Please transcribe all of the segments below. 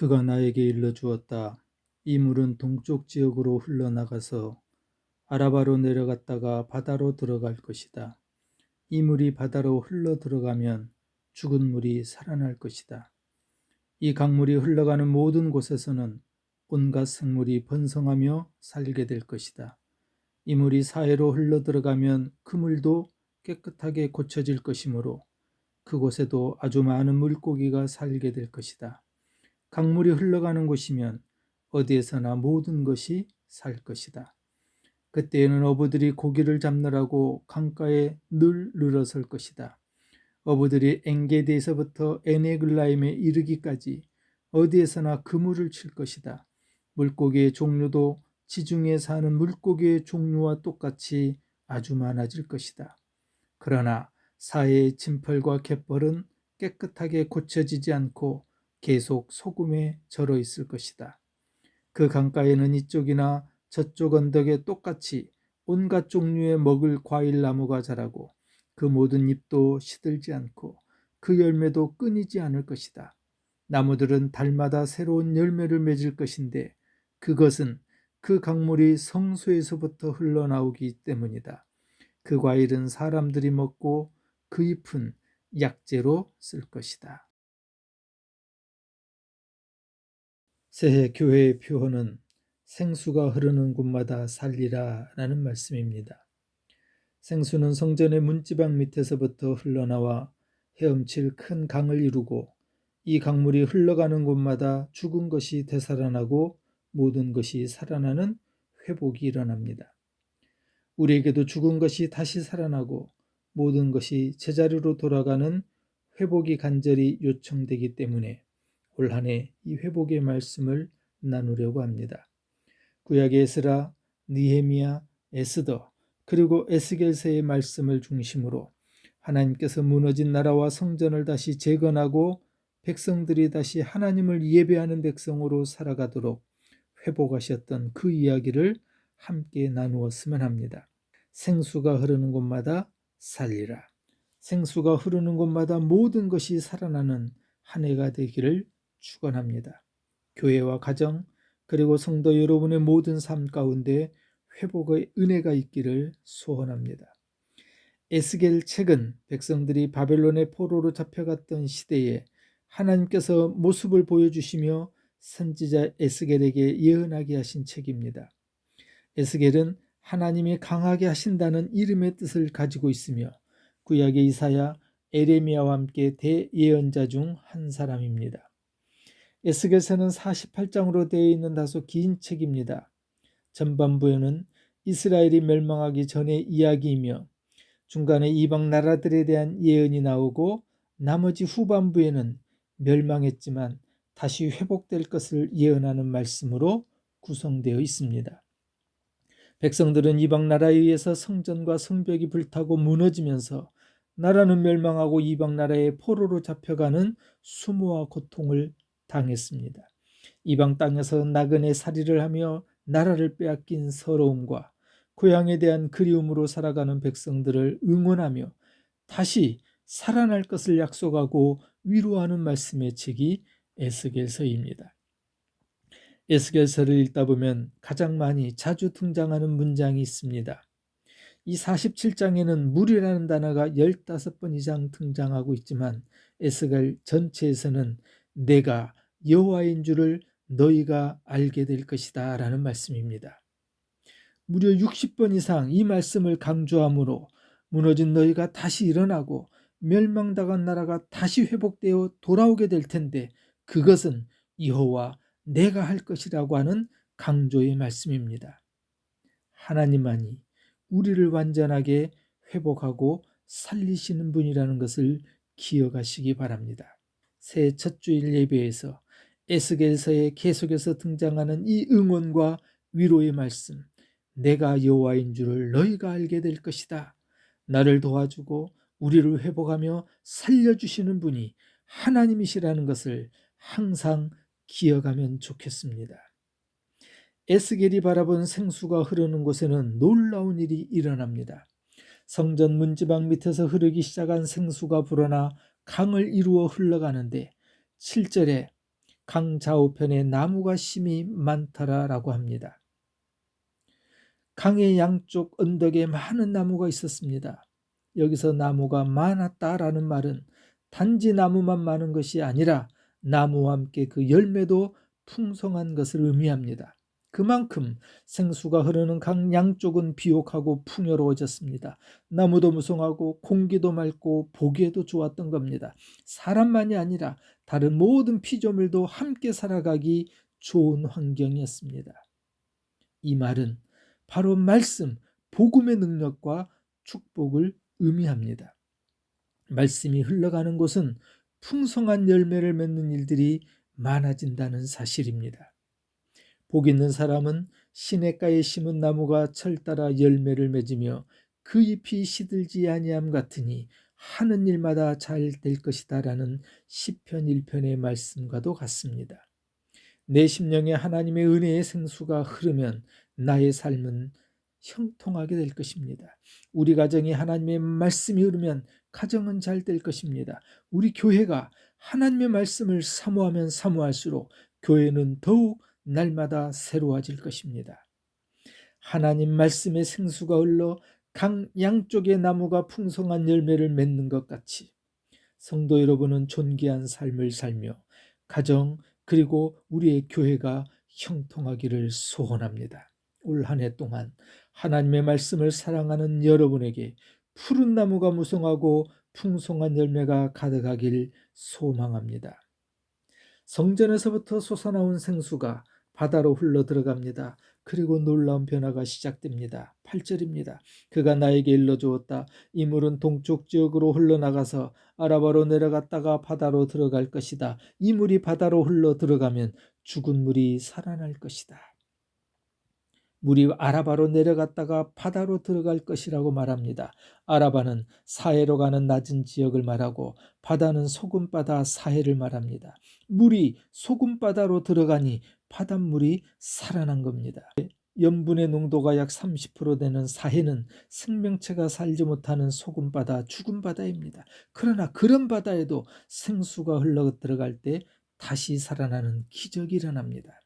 그가 나에게 일러주었다. 이 물은 동쪽 지역으로 흘러나가서 아라바로 내려갔다가 바다로 들어갈 것이다. 이 물이 바다로 흘러 들어가면 죽은 물이 살아날 것이다. 이 강물이 흘러가는 모든 곳에서는 온갖 생물이 번성하며 살게 될 것이다. 이 물이 사해로 흘러 들어가면 그 물도 깨끗하게 고쳐질 것이므로 그곳에도 아주 많은 물고기가 살게 될 것이다. 강물이 흘러가는 곳이면 어디에서나 모든 것이 살 것이다. 그때에는 어부들이 고기를 잡느라고 강가에 늘 늘어설 것이다. 어부들이 엔게디에서부터 에네글라임에 이르기까지 어디에서나 그물을 칠 것이다. 물고기의 종류도 지중해에 사는 물고기의 종류와 똑같이 아주 많아질 것이다. 그러나 사해의 진펄과 갯벌은 깨끗하게 고쳐지지 않고 계속 소금에 절어 있을 것이다. 그 강가에는 이쪽이나 저쪽 언덕에 똑같이 온갖 종류의 먹을 과일 나무가 자라고 그 모든 잎도 시들지 않고 그 열매도 끊이지 않을 것이다. 나무들은 달마다 새로운 열매를 맺을 것인데 그것은 그 강물이 성소에서부터 흘러나오기 때문이다. 그 과일은 사람들이 먹고 그 잎은 약재로 쓸 것이다. 새해 교회의 표어는 생수가 흐르는 곳마다 살리라 라는 말씀입니다. 생수는 성전의 문지방 밑에서부터 흘러나와 헤엄칠 큰 강을 이루고 이 강물이 흘러가는 곳마다 죽은 것이 되살아나고 모든 것이 살아나는 회복이 일어납니다. 우리에게도 죽은 것이 다시 살아나고 모든 것이 제자리로 돌아가는 회복이 간절히 요청되기 때문에 올 한 해 이 회복의 말씀을 나누려고 합니다. 구약의 에스라, 느헤미야, 에스더 그리고 에스겔서의 말씀을 중심으로 하나님께서 무너진 나라와 성전을 다시 재건하고 백성들이 다시 하나님을 예배하는 백성으로 살아가도록 회복하셨던 그 이야기를 함께 나누었으면 합니다. 생수가 흐르는 곳마다 살리라. 생수가 흐르는 곳마다 모든 것이 살아나는 한 해가 되기를 축원합니다. 교회와 가정 그리고 성도 여러분의 모든 삶 가운데 회복의 은혜가 있기를 소원합니다. 에스겔 책은 백성들이 바벨론의 포로로 잡혀갔던 시대에 하나님께서 모습을 보여주시며 선지자 에스겔에게 예언하게 하신 책입니다. 에스겔은 하나님이 강하게 하신다는 이름의 뜻을 가지고 있으며 구약의 이사야, 에레미야와 함께 대예언자 중 한 사람입니다. 에스겔서는 48장으로 되어 있는 다소 긴 책입니다. 전반부에는 이스라엘이 멸망하기 전의 이야기이며 중간에 이방 나라들에 대한 예언이 나오고 나머지 후반부에는 멸망했지만 다시 회복될 것을 예언하는 말씀으로 구성되어 있습니다. 백성들은 이방 나라에 의해서 성전과 성벽이 불타고 무너지면서 나라는 멸망하고 이방 나라의 포로로 잡혀가는 수모와 고통을 당했습니다. 이방 땅에서 나그네 살이를 하며 나라를 빼앗긴 서러움과 고향에 대한 그리움으로 살아가는 백성들을 응원하며 다시 살아날 것을 약속하고 위로하는 말씀의 책이 에스겔서입니다. 에스겔서를 읽다 보면 가장 많이 자주 등장하는 문장이 있습니다. 이 47장에는 물이라는 단어가 15번 이상 등장하고 있지만 에스겔 전체에서는 내가 여호와인 줄을 너희가 알게 될 것이다 라는 말씀입니다. 무려 60번 이상 이 말씀을 강조하므로 무너진 너희가 다시 일어나고 멸망당한 나라가 다시 회복되어 돌아오게 될 텐데 그것은 여호와 내가 할 것이라고 하는 강조의 말씀입니다. 하나님만이 우리를 완전하게 회복하고 살리시는 분이라는 것을 기억하시기 바랍니다. 새해 첫 주일 예배에서 에스겔서에 계속해서 등장하는 이 응원과 위로의 말씀, 내가 여호와인 줄을 너희가 알게 될 것이다. 나를 도와주고 우리를 회복하며 살려주시는 분이 하나님이시라는 것을 항상 기억하면 좋겠습니다. 에스겔이 바라본 생수가 흐르는 곳에는 놀라운 일이 일어납니다. 성전 문지방 밑에서 흐르기 시작한 생수가 불어나 강을 이루어 흘러가는데 7절에 강 좌우편에 나무가 심이 많더라라고 합니다. 강의 양쪽 언덕에 많은 나무가 있었습니다. 여기서 나무가 많았다라는 말은 단지 나무만 많은 것이 아니라 나무와 함께 그 열매도 풍성한 것을 의미합니다. 그만큼 생수가 흐르는 강 양쪽은 비옥하고 풍요로워졌습니다. 나무도 무성하고 공기도 맑고 보기에도 좋았던 겁니다. 사람만이 아니라 다른 모든 피조물도 함께 살아가기 좋은 환경이었습니다. 이 말은 바로 말씀, 복음의 능력과 축복을 의미합니다. 말씀이 흘러가는 곳은 풍성한 열매를 맺는 일들이 많아진다는 사실입니다. 복 있는 사람은 시냇가에 심은 나무가 철 따라 열매를 맺으며 그 잎이 시들지 아니함 같으니 하는 일마다 잘 될 것이다라는 시편 1편의 말씀과도 같습니다. 내 심령에 하나님의 은혜의 생수가 흐르면 나의 삶은 형통하게 될 것입니다. 우리 가정에 하나님의 말씀이 흐르면 가정은 잘 될 것입니다. 우리 교회가 하나님의 말씀을 사모하면 사모할수록 교회는 더욱 날마다 새로워질 것입니다. 하나님 말씀의 생수가 흘러 강 양쪽의 나무가 풍성한 열매를 맺는 것 같이 성도 여러분은 존귀한 삶을 살며 가정 그리고 우리의 교회가 형통하기를 소원합니다. 올 한 해 동안 하나님의 말씀을 사랑하는 여러분에게 푸른 나무가 무성하고 풍성한 열매가 가득하길 소망합니다. 성전에서부터 솟아나온 생수가 바다로 흘러 들어갑니다. 그리고 놀라운 변화가 시작됩니다. 8절입니다. 그가 나에게 일러주었다. 이 물은 동쪽 지역으로 흘러나가서 아라바로 내려갔다가 바다로 들어갈 것이다. 이 물이 바다로 흘러 들어가면 죽은 물이 살아날 것이다. 물이 아라바로 내려갔다가 바다로 들어갈 것이라고 말합니다. 아라바는 사해로 가는 낮은 지역을 말하고 바다는 소금바다 사해를 말합니다. 물이 소금바다로 들어가니 바닷물이 살아난 겁니다. 염분의 농도가 약 30% 되는 사해는 생명체가 살지 못하는 소금바다, 죽은 바다입니다. 그러나 그런 바다에도 생수가 흘러 들어갈 때 다시 살아나는 기적이 일어납니다.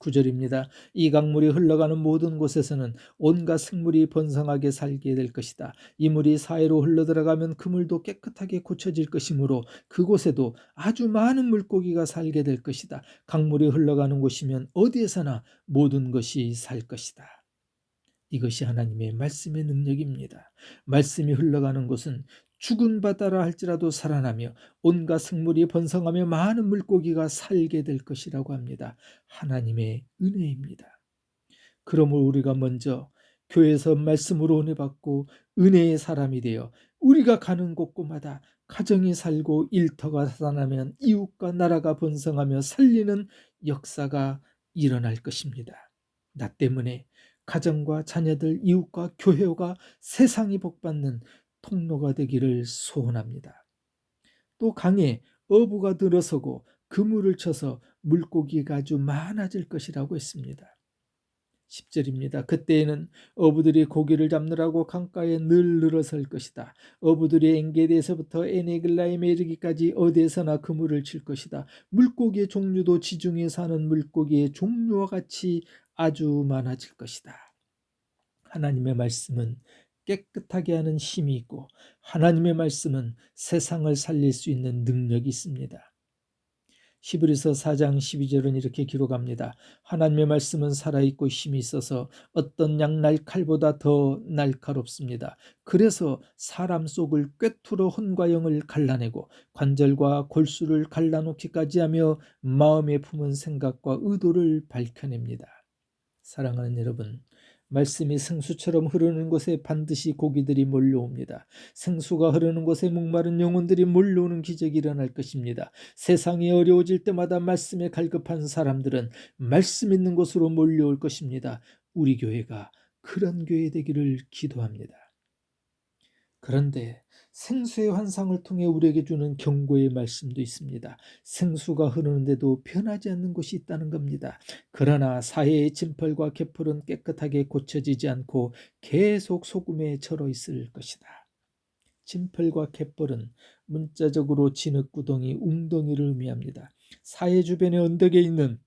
9절입니다. 이 강물이 흘러가는 모든 곳에서는 온갖 생물이 번성하게 살게 될 것이다. 이 물이 사해로 흘러들어가면 그 물도 깨끗하게 고쳐질 것이므로 그곳에도 아주 많은 물고기가 살게 될 것이다. 강물이 흘러가는 곳이면 어디에서나 모든 것이 살 것이다. 이것이 하나님의 말씀의 능력입니다. 말씀이 흘러가는 곳은 죽은 바다라 할지라도 살아나며 온갖 생물이 번성하며 많은 물고기가 살게 될 것이라고 합니다. 하나님의 은혜입니다. 그러므로 우리가 먼저 교회에서 말씀으로 은혜 받고 은혜의 사람이 되어 우리가 가는 곳곳마다 가정이 살고 일터가 살아나면 이웃과 나라가 번성하며 살리는 역사가 일어날 것입니다. 나 때문에 가정과 자녀들, 이웃과 교회가 세상이 복받는 통로가 되기를 소원합니다. 또 강에 어부가 들어서고 그물을 쳐서 물고기가 아주 많아질 것이라고 했습니다. 10절입니다. 그때에는 어부들이 고기를 잡느라고 강가에 늘 늘어설 것이다. 어부들이 엔게디에서부터 에네글라임에 이르기까지 어디에서나 그물을 칠 것이다. 물고기의 종류도 지중해 사는 물고기의 종류와 같이 아주 많아질 것이다. 하나님의 말씀은 깨끗하게 하는 힘이 있고 하나님의 말씀은 세상을 살릴 수 있는 능력이 있습니다. 히브리서 4장 12절은 이렇게 기록합니다. 하나님의 말씀은 살아있고 힘이 있어서 어떤 양날 칼보다 더 날카롭습니다. 그래서 사람 속을 꿰뚫어 혼과 영을 갈라내고 관절과 골수를 갈라놓기까지 하며 마음에 품은 생각과 의도를 밝혀냅니다. 사랑하는 여러분, 말씀이 생수처럼 흐르는 곳에 반드시 고기들이 몰려옵니다. 생수가 흐르는 곳에 목마른 영혼들이 몰려오는 기적이 일어날 것입니다. 세상이 어려워질 때마다 말씀에 갈급한 사람들은 말씀 있는 곳으로 몰려올 것입니다. 우리 교회가 그런 교회 되기를 기도합니다. 그런데 생수의 환상을 통해 우리에게 주는 경고의 말씀도 있습니다. 생수가 흐르는데도 변하지 않는 곳이 있다는 겁니다. 그러나 사해의 진펄과 개펄은 깨끗하게 고쳐지지 않고 계속 소금에 절어 있을 것이다. 진펄과 갯벌은 문자적으로 진흙구덩이, 웅덩이를 의미합니다. 사해 주변의 언덕에 있는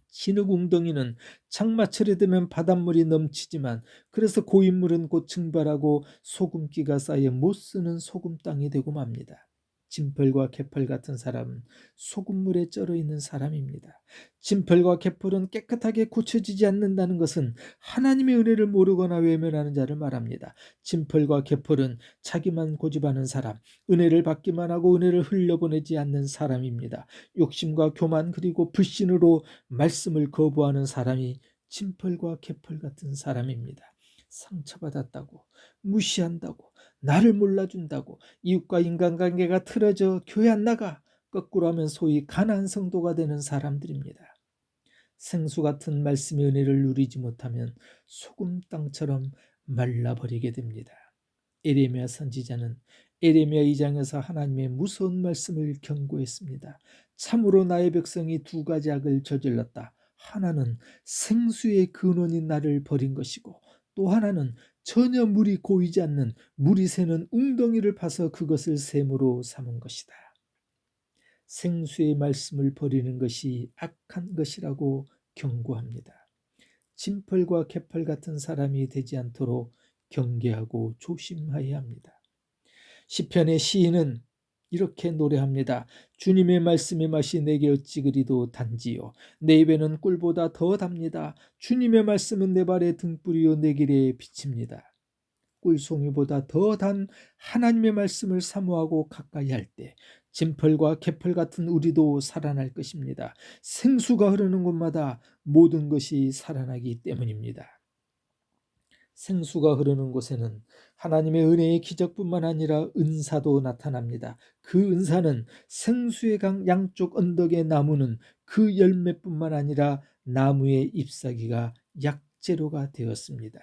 진흙 웅덩이는 장마철이 되면 바닷물이 넘치지만 그래서 고인물은 곧 증발하고 소금기가 쌓여 못쓰는 소금 땅이 되고 맙니다. 진펄과 개펄 같은 사람은 소금물에 쩔어 있는 사람입니다. 진펄과 개펄은 깨끗하게 고쳐지지 않는다는 것은 하나님의 은혜를 모르거나 외면하는 자를 말합니다. 진펄과 개펄은 자기만 고집하는 사람, 은혜를 받기만 하고 은혜를 흘려보내지 않는 사람입니다. 욕심과 교만 그리고 불신으로 말씀을 거부하는 사람이 진펄과 개펄 같은 사람입니다. 상처받았다고, 무시한다고, 나를 몰라준다고, 이웃과 인간관계가 틀어져 교회 안 나가, 거꾸로 하면 소위 가난한 성도가 되는 사람들입니다. 생수 같은 말씀의 은혜를 누리지 못하면 소금 땅처럼 말라버리게 됩니다. 에레미야 선지자는 에레미야 2장에서 하나님의 무서운 말씀을 경고했습니다. 참으로 나의 백성이 두 가지 악을 저질렀다. 하나는 생수의 근원인 나를 버린 것이고 또 하나는 전혀 물이 고이지 않는 물이 새는 웅덩이를 파서 그것을 샘으로 삼은 것이다. 생수의 말씀을 버리는 것이 악한 것이라고 경고합니다. 진펄과 개펄 같은 사람이 되지 않도록 경계하고 조심해야 합니다. 시편의 시인은 이렇게 노래합니다. 주님의 말씀의 맛이 내게 어찌 그리도 단지요. 내 입에는 꿀보다 더 답니다. 주님의 말씀은 내 발의 등불이요 내 길에 비칩니다. 꿀송이보다 더 단 하나님의 말씀을 사모하고 가까이 할 때 진펄과 개펄 같은 우리도 살아날 것입니다. 생수가 흐르는 곳마다 모든 것이 살아나기 때문입니다. 생수가 흐르는 곳에는 하나님의 은혜의 기적뿐만 아니라 은사도 나타납니다. 그 은사는 생수의 강 양쪽 언덕의 나무는 그 열매뿐만 아니라 나무의 잎사귀가 약재료가 되었습니다.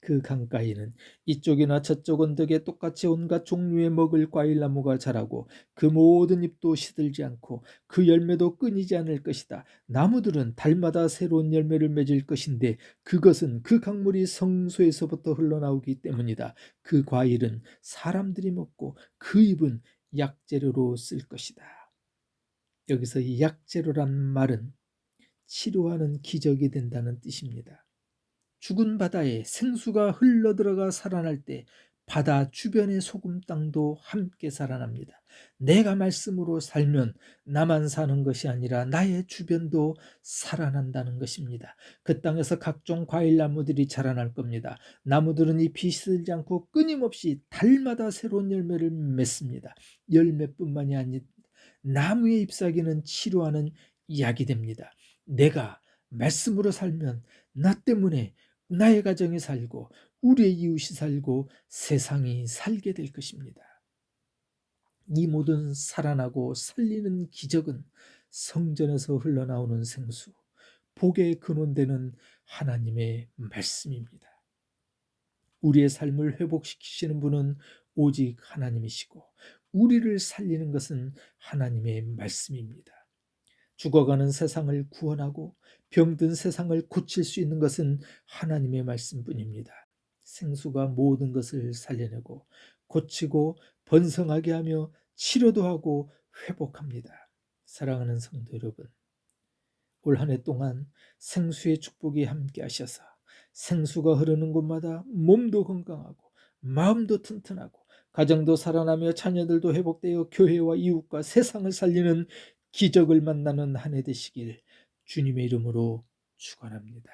그 강가에는 이쪽이나 저쪽 언덕에 똑같이 온갖 종류의 먹을 과일나무가 자라고 그 모든 잎도 시들지 않고 그 열매도 끊이지 않을 것이다. 나무들은 달마다 새로운 열매를 맺을 것인데 그것은 그 강물이 성소에서부터 흘러나오기 때문이다. 그 과일은 사람들이 먹고 그 잎은 약재료로 쓸 것이다. 여기서 이 약재료란 말은 치료하는 기적이 된다는 뜻입니다. 죽은 바다에 생수가 흘러들어가 살아날 때 바다 주변의 소금 땅도 함께 살아납니다. 내가 말씀으로 살면 나만 사는 것이 아니라 나의 주변도 살아난다는 것입니다. 그 땅에서 각종 과일나무들이 자라날 겁니다. 나무들은 잎이 시들지 않고 끊임없이 달마다 새로운 열매를 맺습니다. 열매뿐만이 아니라 나무의 잎사귀는 치료하는 약이 됩니다. 내가 말씀으로 살면 나 때문에 나의 가정이 살고 우리의 이웃이 살고 세상이 살게 될 것입니다. 이 모든 살아나고 살리는 기적은 성전에서 흘러나오는 생수, 복의 근원되는 하나님의 말씀입니다. 우리의 삶을 회복시키시는 분은 오직 하나님이시고 우리를 살리는 것은 하나님의 말씀입니다. 죽어가는 세상을 구원하고 병든 세상을 고칠 수 있는 것은 하나님의 말씀뿐입니다. 생수가 모든 것을 살려내고 고치고 번성하게 하며 치료도 하고 회복합니다. 사랑하는 성도 여러분, 올 한 해 동안 생수의 축복이 함께 하셔서 생수가 흐르는 곳마다 몸도 건강하고 마음도 튼튼하고 가정도 살아나며 자녀들도 회복되어 교회와 이웃과 세상을 살리는 기적을 만나는 한 해 되시길 주님의 이름으로 축원합니다.